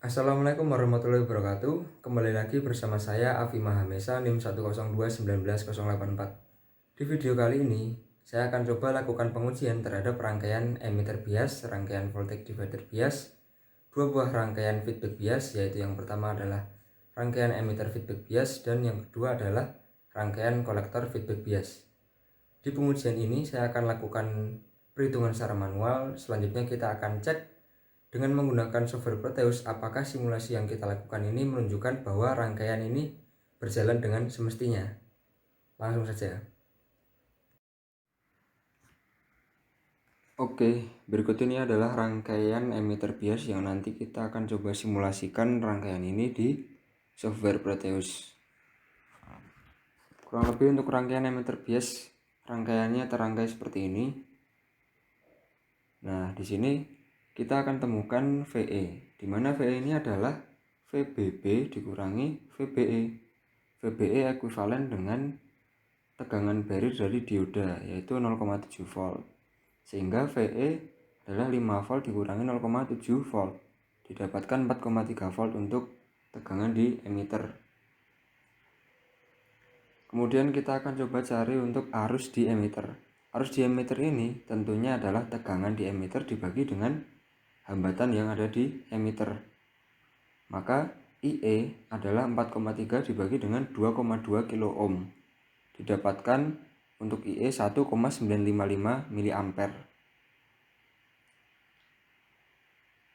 Assalamualaikum warahmatullahi wabarakatuh. Kembali lagi bersama saya Afi Mahamesa NIM 102191084. Di video kali ini, saya akan coba lakukan pengujian terhadap rangkaian emitter bias, rangkaian voltage divider bias, dua buah rangkaian feedback bias, yaitu yang pertama adalah rangkaian emitter feedback bias dan yang kedua adalah rangkaian kolektor feedback bias. Di pengujian ini saya akan lakukan perhitungan secara manual. Selanjutnya kita akan cek dengan menggunakan software Proteus apakah simulasi yang kita lakukan ini menunjukkan bahwa rangkaian ini berjalan dengan semestinya. Langsung saja. Oke, berikut ini adalah rangkaian emitter bias yang nanti kita akan coba simulasikan rangkaian ini di software Proteus. Kurang lebih untuk rangkaian emitter bias, rangkaiannya terangkai seperti ini. Nah, di sini kita akan temukan VE, di mana VE ini adalah VBB dikurangi VBE. VBE ekuivalen dengan tegangan barrier dari dioda, yaitu 0,7 volt. Sehingga VE adalah 5 volt dikurangi 0,7 volt. Didapatkan 4,3 volt untuk tegangan di emitter. Kemudian kita akan coba cari untuk arus di emitter. Arus di emitter ini tentunya adalah tegangan di emitter dibagi dengan hambatan yang ada di emitter. Maka IE adalah 4,3 dibagi dengan 2,2 kilo ohm. Didapatkan untuk IE 1,955 mA.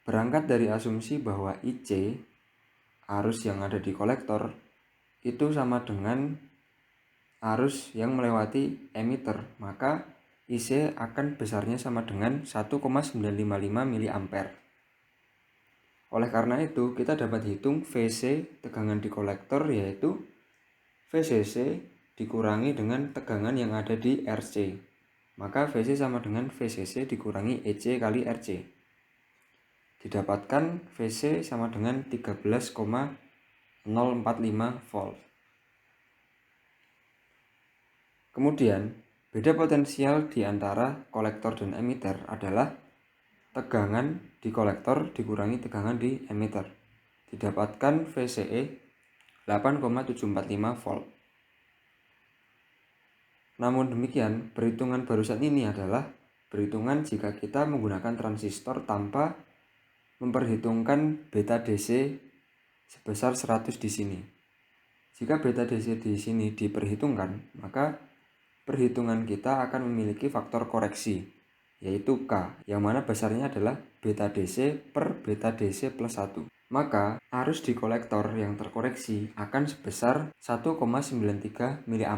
Berangkat dari asumsi bahwa IC, arus yang ada di kolektor, itu sama dengan arus yang melewati emitter, maka IC akan besarnya sama dengan 1,955 mA. Oleh karena itu, kita dapat hitung VC tegangan di kolektor, yaitu VCC dikurangi dengan tegangan yang ada di RC. Maka VC sama dengan VCC dikurangi EC kali RC. Didapatkan VC sama dengan 13,045 volt. Kemudian, beda potensial di antara kolektor dan emitter adalah tegangan di kolektor dikurangi tegangan di emitter. Didapatkan VCE 8,745 volt. Namun demikian, perhitungan barusan ini adalah perhitungan jika kita menggunakan transistor tanpa memperhitungkan beta DC sebesar 100 di sini. Jika beta DC di sini diperhitungkan, maka perhitungan kita akan memiliki faktor koreksi, yaitu K, yang mana besarnya adalah beta DC per beta DC plus 1. Maka arus di kolektor yang terkoreksi akan sebesar 1,93 mA.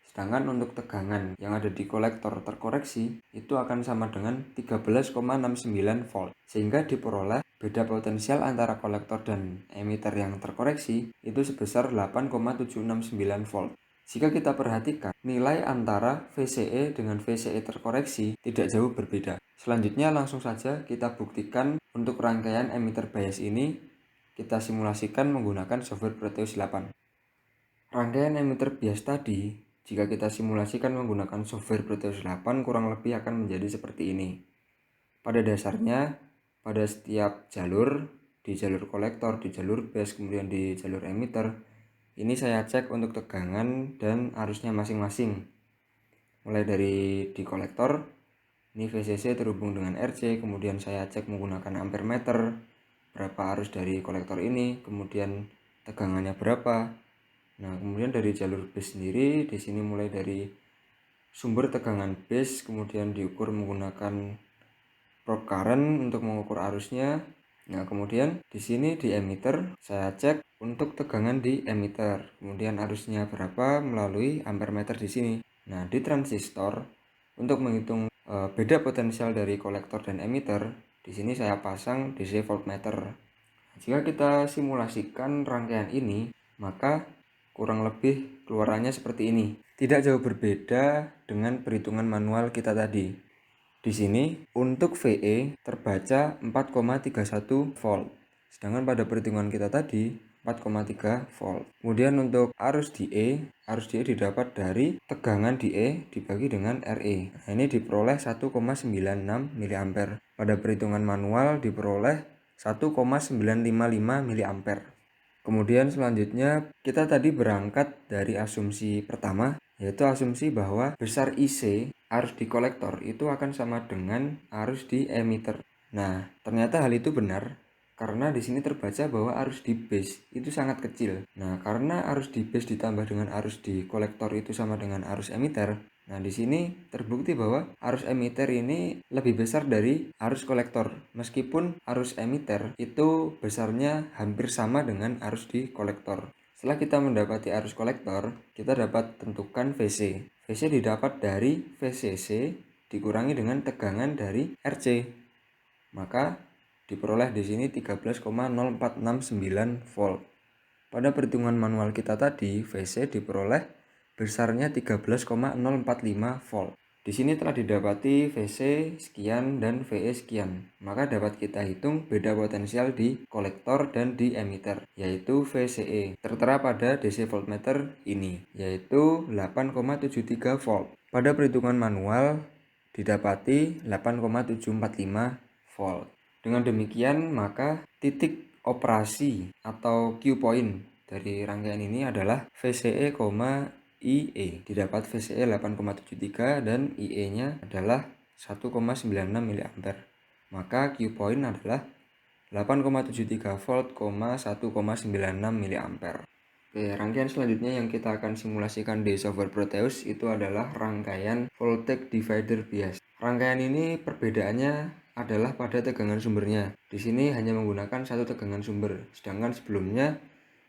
Sedangkan untuk tegangan yang ada di kolektor terkoreksi itu akan sama dengan 13,69 volt. Sehingga diperoleh beda potensial antara kolektor dan emitter yang terkoreksi itu sebesar 8,769 volt. Jika kita perhatikan, nilai antara VCE dengan VCE terkoreksi tidak jauh berbeda. Selanjutnya langsung saja kita buktikan untuk rangkaian emitter bias ini kita simulasikan menggunakan software Proteus 8. Rangkaian emitter bias tadi, jika kita simulasikan menggunakan software Proteus 8 kurang lebih akan menjadi seperti ini. Pada dasarnya, pada setiap jalur, di jalur kolektor, di jalur base, kemudian di jalur emitter, ini saya cek untuk tegangan dan arusnya masing-masing. Mulai dari di kolektor, ini VCC terhubung dengan RC, kemudian saya cek menggunakan ampere meter, berapa arus dari kolektor ini, kemudian tegangannya berapa. Nah, kemudian dari jalur base sendiri, di sini mulai dari sumber tegangan base, kemudian diukur menggunakan probe current untuk mengukur arusnya. Nah, kemudian di sini di emitter saya cek untuk tegangan di emitter, kemudian arusnya berapa melalui ampere meter di sini. Nah, di transistor untuk menghitung beda potensial dari kolektor dan emitter, di sini saya pasang DC voltmeter. Jika kita simulasikan rangkaian ini, maka kurang lebih keluarannya seperti ini. Tidak jauh berbeda dengan perhitungan manual kita tadi. Di sini untuk VE terbaca 4,31 volt. Sedangkan pada perhitungan kita tadi 4,3 volt. Kemudian untuk arus DE didapat dari tegangan DE dibagi dengan RE. Nah, ini diperoleh 1,96 mA. Pada perhitungan manual diperoleh 1,955 mA. Kemudian selanjutnya kita tadi berangkat dari asumsi pertama, yaitu asumsi bahwa besar IC arus di kolektor itu akan sama dengan arus di emitter. Nah, ternyata hal itu benar karena di sini terbaca bahwa arus di base itu sangat kecil. Nah, karena arus di base ditambah dengan arus di kolektor itu sama dengan arus emitter. Nah, di sini terbukti bahwa arus emitter ini lebih besar dari arus kolektor. Meskipun arus emitter itu besarnya hampir sama dengan arus di kolektor. Setelah kita mendapati arus kolektor, kita dapat tentukan VC. VC didapat dari VCC dikurangi dengan tegangan dari RC. Maka diperoleh di sini 13,0469 volt. Pada perhitungan manual kita tadi, VC diperoleh besarnya 13,045 volt. Di sini telah didapati VC sekian dan VE sekian. Maka dapat kita hitung beda potensial di kolektor dan di emitter, yaitu VCE. Tertera pada DC voltmeter ini, yaitu 8,73 volt. Pada perhitungan manual didapati 8,745 volt. Dengan demikian, maka titik operasi atau Q point dari rangkaian ini adalah VCE, IE. Didapat VCE 8,73 dan IE-nya adalah 1,96 mA. Maka Q point adalah 8,73 volt, 1,96 mA. Oke, rangkaian selanjutnya yang kita akan simulasikan di software Proteus itu adalah rangkaian voltage divider bias. Rangkaian ini perbedaannya adalah pada tegangan sumbernya. Di sini hanya menggunakan satu tegangan sumber, sedangkan sebelumnya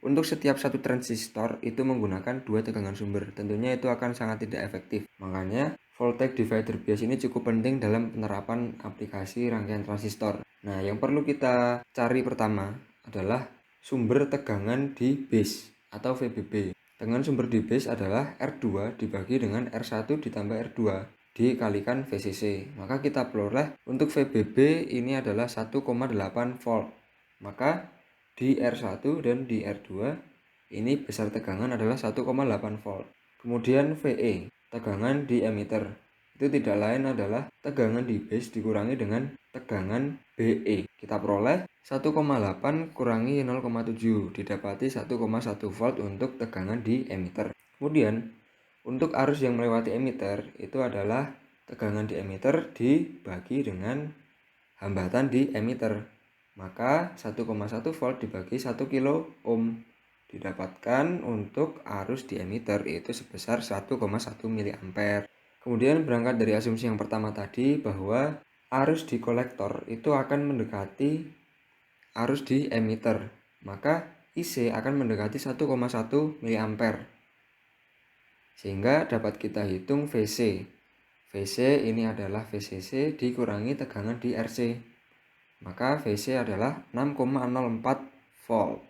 untuk setiap satu transistor itu menggunakan dua tegangan sumber. Tentunya itu akan sangat tidak efektif. Makanya voltage divider bias ini cukup penting dalam penerapan aplikasi rangkaian transistor. Nah, yang perlu kita cari pertama adalah sumber tegangan di base atau VBB. Tegangan sumber di base adalah R2 dibagi dengan R1 ditambah R2 dikalikan VCC. Maka kita peroleh untuk VBB ini adalah 1,8 volt. Maka di R1 dan di R2 ini besar tegangan adalah 1,8 volt. Kemudian VE, tegangan di emitter, itu tidak lain adalah tegangan di base dikurangi dengan tegangan BE. Kita peroleh 1,8 kurangi 0,7 didapati 1,1 volt untuk tegangan di emitter. Kemudian untuk arus yang melewati emitter itu adalah tegangan di emitter dibagi dengan hambatan di emitter. Maka 1,1 volt dibagi 1 kilo ohm didapatkan untuk arus di emitter yaitu sebesar 1,1 mA. Kemudian berangkat dari asumsi yang pertama tadi bahwa arus di kolektor itu akan mendekati arus di emitter. Maka IC akan mendekati 1,1 mA. Sehingga dapat kita hitung VC. VC ini adalah VCC dikurangi tegangan di RC. Maka VC adalah 6,04 volt.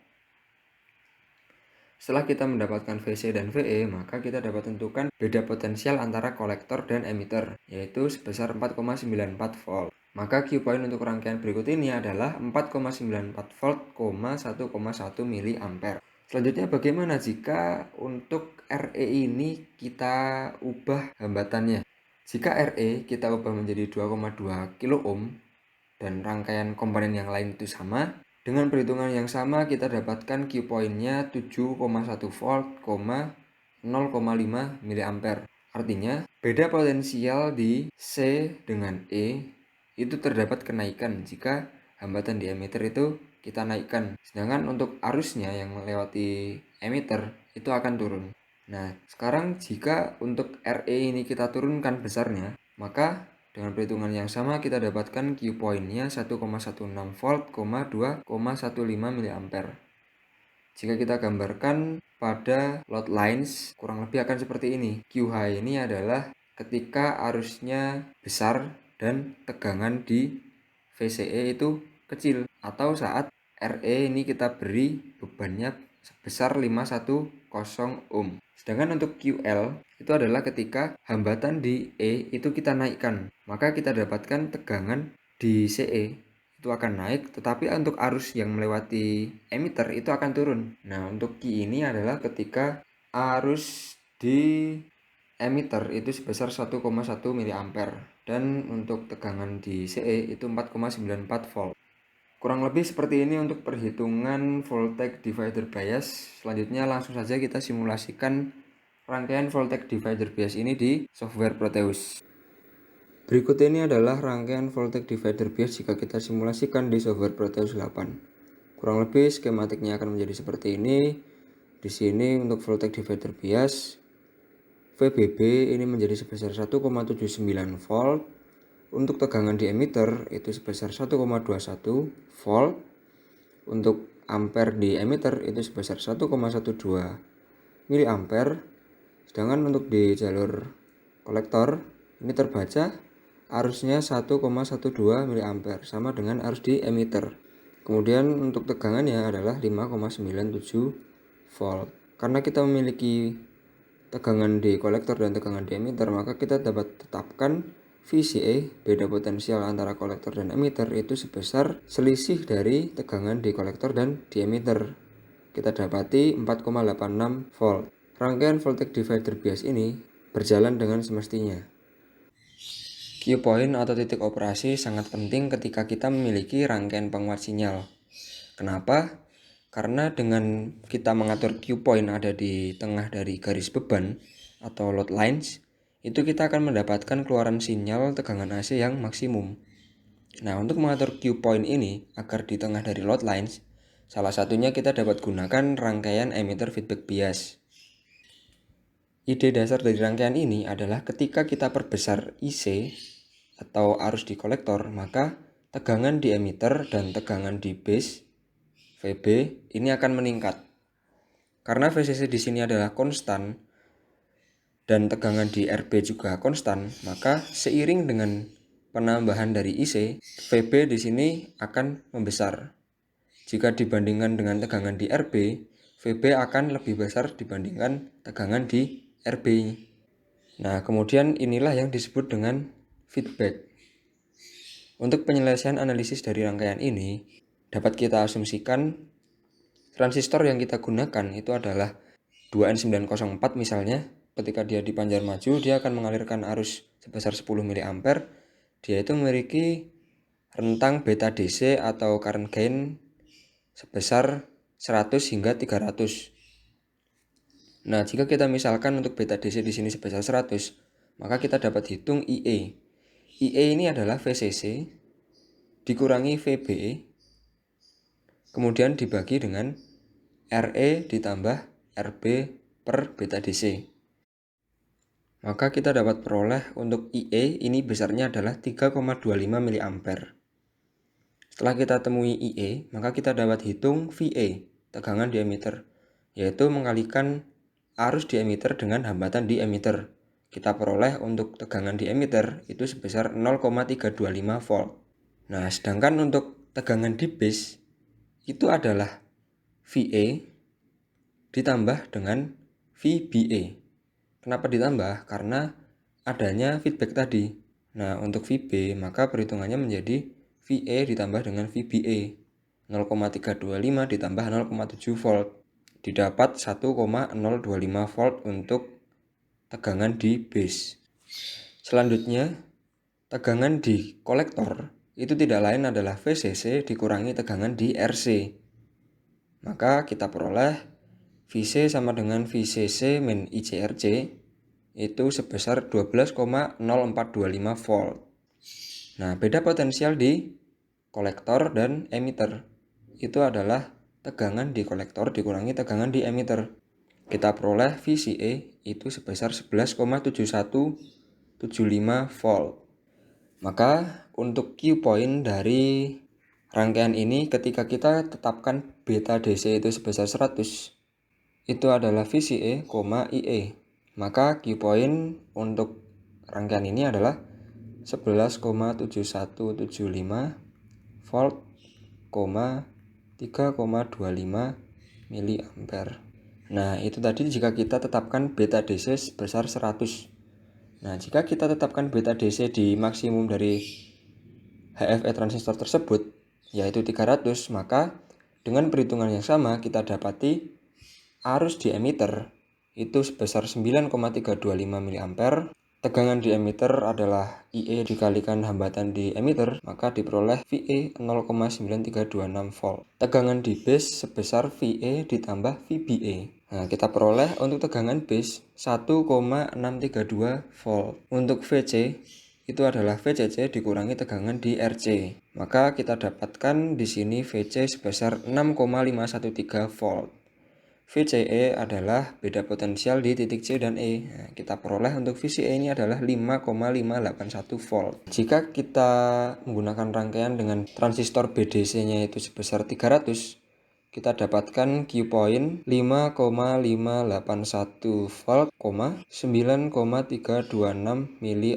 Setelah kita mendapatkan VC dan VE, maka kita dapat tentukan beda potensial antara kolektor dan emitter, yaitu sebesar 4,94 volt. Maka Q point untuk rangkaian berikut ini adalah 4,94 volt, 1,1 mA. Selanjutnya bagaimana jika untuk RE ini kita ubah hambatannya? Jika RE kita ubah menjadi 2,2 kilo ohm, dan rangkaian komponen yang lain itu sama, dengan perhitungan yang sama kita dapatkan Q point-nya 7,1 volt, 0,5 mA. Artinya beda potensial di C dengan E itu terdapat kenaikan jika hambatan di emitter itu kita naikkan, sedangkan untuk arusnya yang melewati emitter itu akan turun. Nah, sekarang jika untuk RE ini kita turunkan besarnya, maka dengan perhitungan yang sama kita dapatkan Q point-nya 1,16 volt, 2,15 mA. Jika kita gambarkan pada load lines kurang lebih akan seperti ini. QH ini adalah ketika arusnya besar dan tegangan di VCE itu kecil, atau saat RE ini kita beri bebannya sebesar 510 ohm. Sedangkan untuk QL itu adalah ketika hambatan di E itu kita naikkan, maka kita dapatkan tegangan di CE itu akan naik, tetapi untuk arus yang melewati emitter itu akan turun. Nah, untuk Q ini adalah ketika arus di emitter itu sebesar 1,1 mA dan untuk tegangan di CE itu 4,94 volt. Kurang lebih seperti ini untuk perhitungan voltage divider bias. Selanjutnya langsung saja kita simulasikan rangkaian voltage divider bias ini di software Proteus. Berikut ini adalah rangkaian voltage divider bias jika kita simulasikan di software Proteus 8. Kurang lebih skematiknya akan menjadi seperti ini. Di sini untuk voltage divider bias VBB ini menjadi sebesar 1,79 volt. Untuk tegangan di emitter itu sebesar 1,21 volt. Untuk ampere di emitter itu sebesar 1,12 miliampere. Sedangkan untuk di jalur kolektor ini terbaca arusnya 1,12 miliampere sama dengan arus di emitter. Kemudian untuk tegangannya adalah 5,97 volt. Karena kita memiliki tegangan di kolektor dan tegangan di emitter, maka kita dapat tetapkan VCA, beda potensial antara kolektor dan emitter, itu sebesar selisih dari tegangan di kolektor dan di emitter. Kita dapati 4,86 volt. Rangkaian voltage divider bias ini berjalan dengan semestinya. Q point atau titik operasi sangat penting ketika kita memiliki rangkaian penguat sinyal. Kenapa? Karena dengan kita mengatur Q point ada di tengah dari garis beban atau load lines, itu kita akan mendapatkan keluaran sinyal tegangan AC yang maksimum. Nah, untuk mengatur Q point ini agar di tengah dari load lines, salah satunya kita dapat gunakan rangkaian emitter feedback bias. Ide dasar dari rangkaian ini adalah ketika kita perbesar IC atau arus di kolektor, maka tegangan di emitter dan tegangan di base VB ini akan meningkat. Karena VCC di sini adalah konstan dan tegangan di RB juga konstan, maka seiring dengan penambahan dari IC, VB di sini akan membesar. Jika dibandingkan dengan tegangan di RB, VB akan lebih besar dibandingkan tegangan di RB. Nah, kemudian inilah yang disebut dengan feedback. Untuk penyelesaian analisis dari rangkaian ini, dapat kita asumsikan transistor yang kita gunakan itu adalah 2N904 misalnya. Ketika dia dipanjar maju, dia akan mengalirkan arus sebesar 10 mA. Dia itu memiliki rentang beta DC atau current gain sebesar 100 hingga 300. Nah, jika kita misalkan untuk beta DC di sini sebesar 100, maka kita dapat hitung IE. IE ini adalah VCC dikurangi VBE, kemudian dibagi dengan RE ditambah RB per beta DC. Maka kita dapat peroleh untuk IE ini besarnya adalah 3,25 mA. Setelah kita temui IE, maka kita dapat hitung VA, tegangan di emitter, yaitu mengalikan arus di emitter dengan hambatan di emitter. Kita peroleh untuk tegangan di emitter itu sebesar 0,325 volt. Nah, sedangkan untuk tegangan di base itu adalah VA ditambah dengan VBA. Kenapa ditambah? Karena adanya feedback tadi. Nah, untuk VB maka perhitungannya menjadi VA ditambah dengan VBA. 0,325 ditambah 0,7 volt. Didapat 1,025 volt untuk tegangan di base. Selanjutnya, tegangan di kolektor itu tidak lain adalah VCC dikurangi tegangan di RC. Maka kita peroleh VC sama dengan VCC min ICRC itu sebesar 12,0425 volt. Nah, beda potensial di kolektor dan emitter itu adalah tegangan di kolektor dikurangi tegangan di emitter. Kita peroleh VCA itu sebesar 11,7175 volt. Maka untuk Q point dari rangkaian ini ketika kita tetapkan beta DC itu sebesar 100, itu adalah VCA, IE. Maka Q point untuk rangkaian ini adalah 11,7175 volt, 3,25 miliampere. Nah, itu tadi jika kita tetapkan beta DC sebesar 100. Nah, jika kita tetapkan beta DC di maksimum dari HFE transistor tersebut, yaitu 300, maka dengan perhitungan yang sama kita dapati arus di emitter itu sebesar 9,325 mA tegangan di emitter adalah IE dikalikan hambatan di emitter, maka diperoleh VE 0,9326 volt. Tegangan di base sebesar VE ditambah VBE. Nah, kita peroleh untuk tegangan base 1,632 volt. Untuk VC itu adalah VCC dikurangi tegangan di RC. Maka kita dapatkan di sini VC sebesar 6,513 volt. VCE adalah beda potensial di titik C dan E. Nah, kita peroleh untuk VCE ini adalah 5,581 volt. Jika kita menggunakan rangkaian dengan transistor BDC-nya itu sebesar 300, kita dapatkan Q point 5,581 volt, 9,326 mA.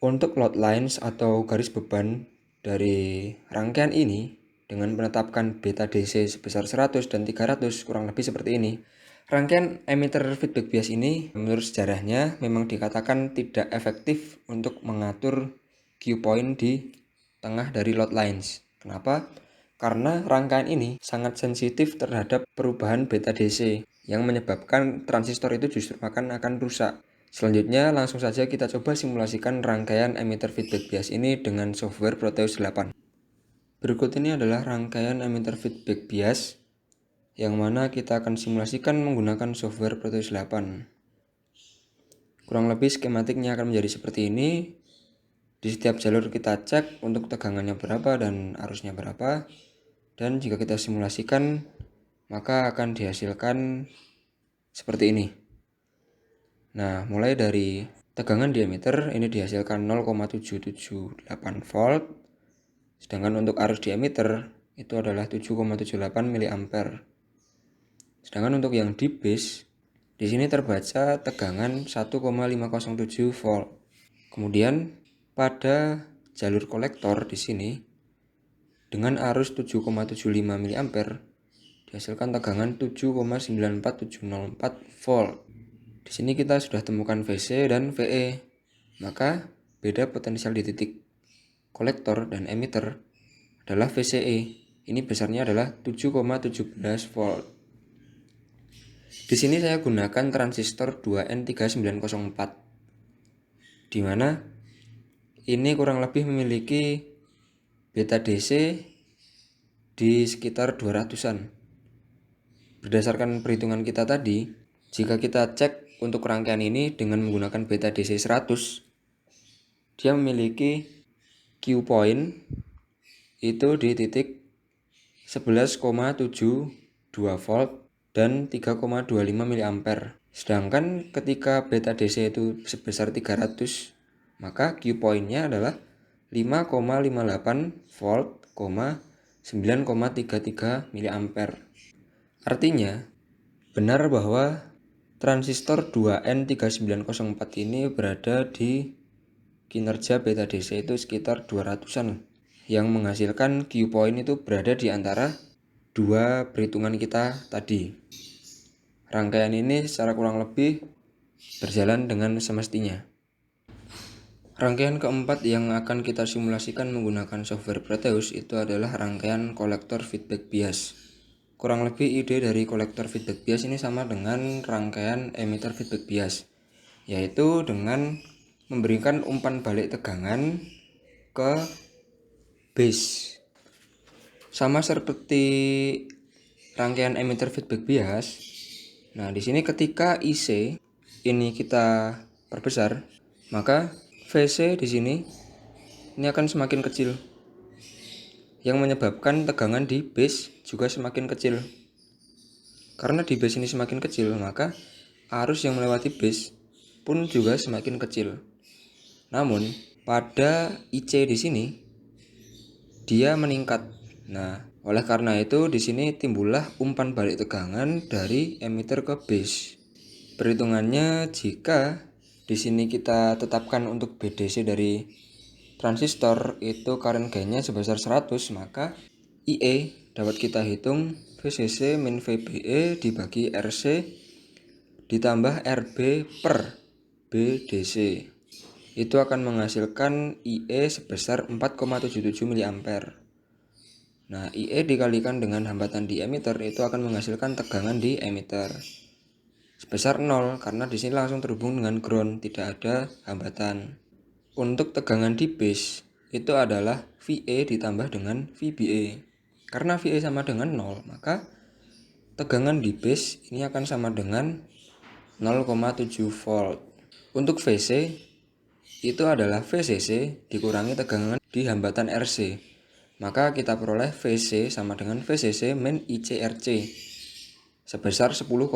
Untuk load lines atau garis beban dari rangkaian ini dengan menetapkan beta DC sebesar 100 dan 300 kurang lebih seperti ini. Rangkaian emitter feedback bias ini menurut sejarahnya memang dikatakan tidak efektif untuk mengatur Q point di tengah dari load lines. Kenapa? Karena rangkaian ini sangat sensitif terhadap perubahan beta DC yang menyebabkan transistor itu justru akan rusak. Selanjutnya langsung saja kita coba simulasikan rangkaian emitter feedback bias ini dengan software Proteus 8. Berikut ini adalah rangkaian emitter feedback bias yang mana kita akan simulasikan menggunakan software Proteus 8. Kurang lebih skematiknya akan menjadi seperti ini. Di setiap jalur kita cek untuk tegangannya berapa dan arusnya berapa. Dan jika kita simulasikan maka akan dihasilkan seperti ini. Nah, mulai dari tegangan di emitter ini dihasilkan 0,778 volt. Sedangkan untuk arus di emitter itu adalah 7,78 mA. Sedangkan untuk yang di base di sini terbaca tegangan 1,507 volt. Kemudian pada jalur kolektor di sini dengan arus 7,75 mA dihasilkan tegangan 7,94704 volt. Di sini kita sudah temukan VC dan VE. Maka beda potensial di titik kolektor dan emitter adalah VCE. Ini besarnya adalah 7,17 volt. Di sini saya gunakan transistor 2N3904, di mana ini kurang lebih memiliki beta DC di sekitar 200-an. Berdasarkan perhitungan kita tadi, jika kita cek untuk rangkaian ini dengan menggunakan beta DC 100, dia memiliki Q point itu di titik 11,72 volt dan 3,25 mA. Sedangkan ketika beta DC itu sebesar 300, maka Q point-nya adalah 5,58 volt, 9,33 mA. Artinya, benar bahwa transistor 2N3904 ini berada di kinerja beta DC itu sekitar 200-an, yang menghasilkan Q point itu berada di antara dua perhitungan kita tadi. Rangkaian ini secara kurang lebih berjalan dengan semestinya. Rangkaian keempat yang akan kita simulasikan menggunakan software Proteus itu adalah rangkaian kolektor feedback bias. Kurang lebih ide dari kolektor feedback bias ini sama dengan rangkaian emitter feedback bias, yaitu dengan memberikan umpan balik tegangan ke base. Sama seperti rangkaian emitter feedback bias. Nah, di sini ketika IC ini kita perbesar, maka VC di sini ini akan semakin kecil, yang menyebabkan tegangan di base juga semakin kecil. Karena di base ini semakin kecil, maka arus yang melewati base pun juga semakin kecil. Namun pada IC di sini dia meningkat. Nah, oleh karena itu di sini timbullah umpan balik tegangan dari emitter ke base. Perhitungannya, jika di sini kita tetapkan untuk BDC dari transistor itu current gain-nya sebesar 100, maka IE dapat kita hitung VCC min VBE dibagi RC ditambah RB per BDC. Itu akan menghasilkan IE sebesar 4,77 mA. Nah, IE dikalikan dengan hambatan di emitter itu akan menghasilkan tegangan di emitter sebesar 0 karena di sini langsung terhubung dengan ground, tidak ada hambatan. Untuk tegangan di base itu adalah VA ditambah dengan VBA. Karena VA sama dengan 0, maka tegangan di base ini akan sama dengan 0,7 volt. Untuk VC itu adalah VCC dikurangi tegangan di hambatan RC. Maka kita peroleh VC sama dengan VCC min ICRC sebesar 10,22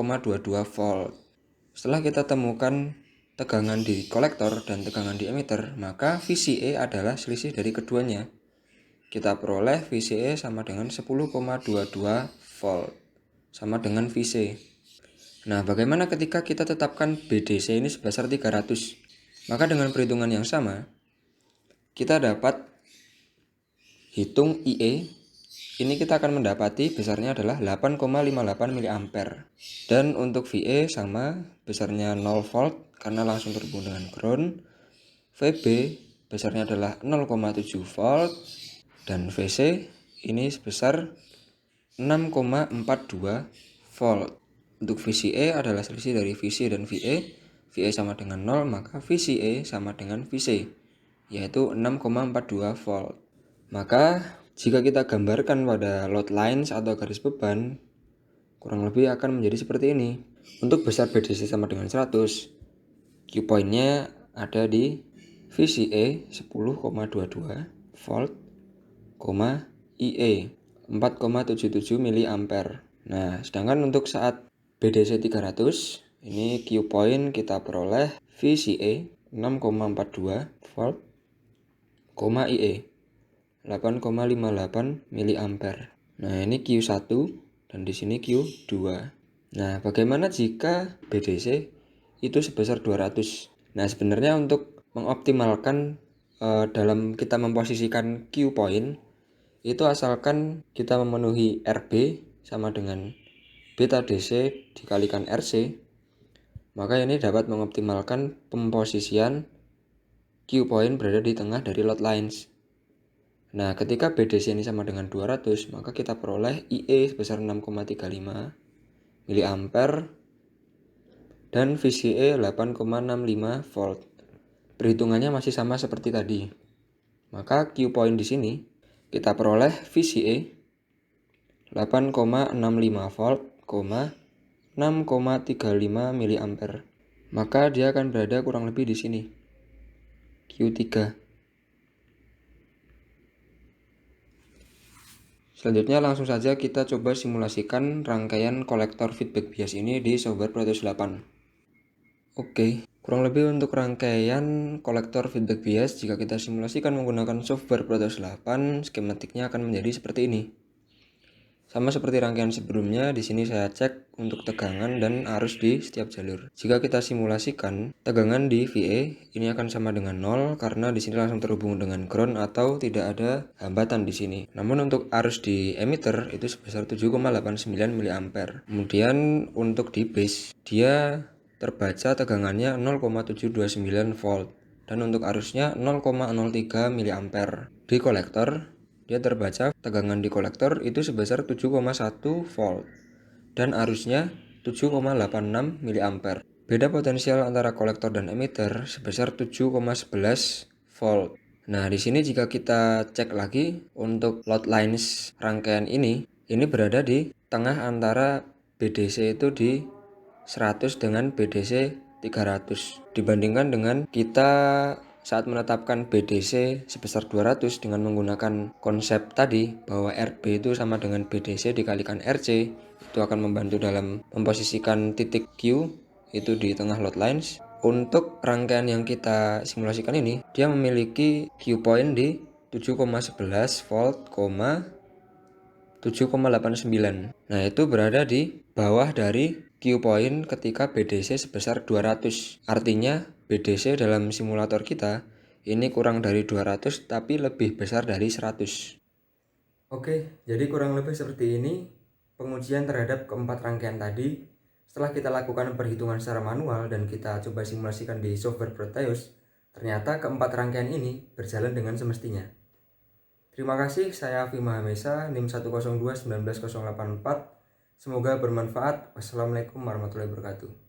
volt. Setelah kita temukan tegangan di kolektor dan tegangan di emitter, maka VCA adalah selisih dari keduanya. Kita peroleh VCA sama dengan 10,22 volt, sama dengan VC. Nah, bagaimana ketika kita tetapkan BDC ini sebesar 300? Maka dengan perhitungan yang sama, kita dapat hitung IE. Ini kita akan mendapati besarnya adalah 8,58 mA. Dan untuk VA sama, besarnya 0 volt karena langsung terhubung dengan ground. VB besarnya adalah 0,7 volt. Dan VC ini sebesar 6,42 volt. Untuk VCA adalah selisih dari VC dan VA. VA sama dengan 0, maka VCA sama dengan VC, yaitu 6,42 volt. Maka jika kita gambarkan pada load lines atau garis beban, kurang lebih akan menjadi seperti ini. Untuk besar BDC sama dengan 100, Q point-nya ada di VCA 10,22 volt, IE 4,77 mA. Nah, sedangkan untuk saat BDC 300, ini Q point kita peroleh VCA 6,42 volt, IE 8,58 mA. Nah, ini Q1 dan di sini Q2. Nah, bagaimana jika BDC itu sebesar 200? Nah, sebenarnya untuk mengoptimalkan dalam kita memposisikan Q point, itu asalkan kita memenuhi RB sama dengan beta DC dikalikan RC, maka ini dapat mengoptimalkan pemposisian Q point berada di tengah dari load lines. Nah, ketika BDC ini sama dengan 200, maka kita peroleh IE sebesar 6,35 mA dan VCA 8,65 volt. Perhitungannya masih sama seperti tadi. Maka Q point di sini kita peroleh VCA 8,65 volt, 6,35 mA. Maka dia akan berada kurang lebih di sini. Q3. Selanjutnya langsung saja kita coba simulasikan rangkaian kolektor feedback bias ini di software Proteus 8. Oke, kurang lebih untuk rangkaian kolektor feedback bias jika kita simulasikan menggunakan software Proteus 8, skematiknya akan menjadi seperti ini. Sama seperti rangkaian sebelumnya, di sini saya cek untuk tegangan dan arus di setiap jalur. Jika kita simulasikan, tegangan di VA ini akan sama dengan 0 karena di sini langsung terhubung dengan ground atau tidak ada hambatan di sini. Namun untuk arus di emitter itu sebesar 7,89 mA. Kemudian untuk di base, dia terbaca tegangannya 0,729 volt dan untuk arusnya 0,03 mA. Di kolektor, dia terbaca tegangan di kolektor itu sebesar 7,1 volt dan arusnya 7,86 mA. Beda potensial antara kolektor dan emitter sebesar 7,11 volt. Nah, di sini jika kita cek lagi untuk load lines rangkaian ini berada di tengah antara BDC itu di 100 dengan BDC 300. Dibandingkan dengan kita saat menetapkan BDC sebesar 200 dengan menggunakan konsep tadi bahwa RB itu sama dengan BDC dikalikan RC, itu akan membantu dalam memposisikan titik Q itu di tengah load lines. Untuk rangkaian yang kita simulasikan ini, dia memiliki Q point di 7,11 volt, 7,89. Nah, itu berada di bawah dari Q point ketika BDC sebesar 200. Artinya BDC dalam simulator kita ini kurang dari 200 tapi lebih besar dari 100. Oke, jadi kurang lebih seperti ini pengujian terhadap keempat rangkaian tadi. Setelah kita lakukan perhitungan secara manual dan kita coba simulasikan di software Proteus, ternyata keempat rangkaian ini berjalan dengan semestinya. Terima kasih, saya Afi Mahamesa, NIM 102 19084. Semoga bermanfaat. Wassalamualaikum warahmatullahi wabarakatuh.